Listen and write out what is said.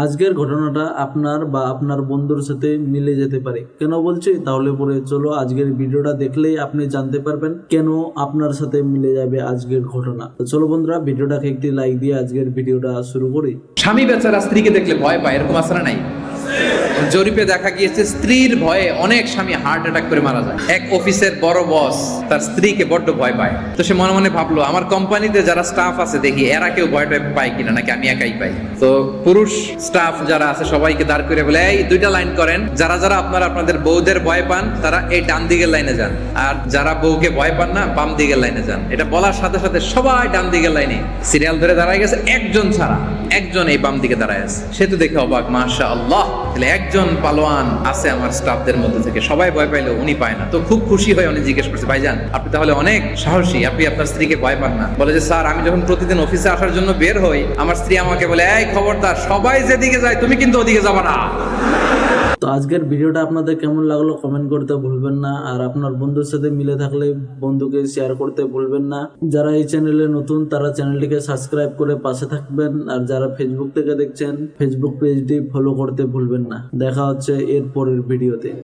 আজকের ঘটনাটা আপনার বা আপনার বন্ধুর সাথে মিলে যেতে পারে। কেন বলছি? তাহলে পরে চলো আজকের ভিডিওটা দেখলেই আপনি জানতে পারবেন কেন আপনার সাথে মিলে যাবে আজকের ঘটনা। তো চলো বন্ধুরা, ভিডিওটাকে একটি লাইক দিয়ে আজকের ভিডিওটা শুরু করি। স্বামী বেচারা স্ত্রীকে দেখলে ভয় পায়, এরকম আছে না নাই? জরিপে দেখা গিয়েছে স্ত্রীর ভয়ে অনেক স্বামী হার্ট অ্যাটাক করে মারা যায়। এক অফিসের বড় বস তার স্ত্রীকে বড্ড ভয় পায়। তো সে মনে মনে ভাবলো, আমার কোম্পানিতে যারা স্টাফ আছে দেখি এরা কেউ ভয় পায় কিনা, নাকি আমি একাই পাই। তো পুরুষ স্টাফ যারা আছে সবাইকে দাঁড় করে বলে, এই দুইটা লাইন করেন, যারা যারা আপনারা আপনাদের বউদের ভয় পান তারা এই ডান দিকের লাইনে যান, আর যারা বউকে ভয় পান না বাম দিকের লাইনে যান। এটা বলার সাথে সাথে সবাই ডান দিকের লাইনে সিরিয়াল ধরে দাঁড়ায় গেছে, একজন ছাড়া। একজন এই বাম দিকে দাঁড়ায় আছে। সে তো দেখে অবাক, মাশাআল্লাহ, তাহলে একজন পালোয়ান আছে আমার স্টাফদের মধ্যে থেকে, সবাই ভয় পাইলো উনি পায় না। তো খুব খুশি হয়ে উনি জিজ্ঞেস করছে, ভাইজান আপনি তাহলে অনেক সাহসী, আপনি আপনার স্ত্রীকে ভয় পান না? বলে যে স্যার, আমি যখন প্রতিদিন অফিসে আসার জন্য বের হই, আমার স্ত্রী আমাকে বলে, এই খবরদার, সবাই যেদিকে যায় তুমি কিন্তু ওদিকে যাবা না। তো আজকের ভিডিওটা আপনাদের কেমন লাগলো কমেন্ট করতে ভুলবেন না, আর আপনার বন্ধুর সাথে মিলে থাকলে বন্ধুকে শেয়ার করতে ভুলবেন না। যারা এই চ্যানেলে নতুন তারা চ্যানেলটিকে সাবস্ক্রাইব করে পাশে থাকবেন, আর যারা ফেসবুক থেকে দেখছেন ফেসবুক পেজটি ফলো করতে ভুলবেন না। দেখা হচ্ছে এর পরের ভিডিওতে।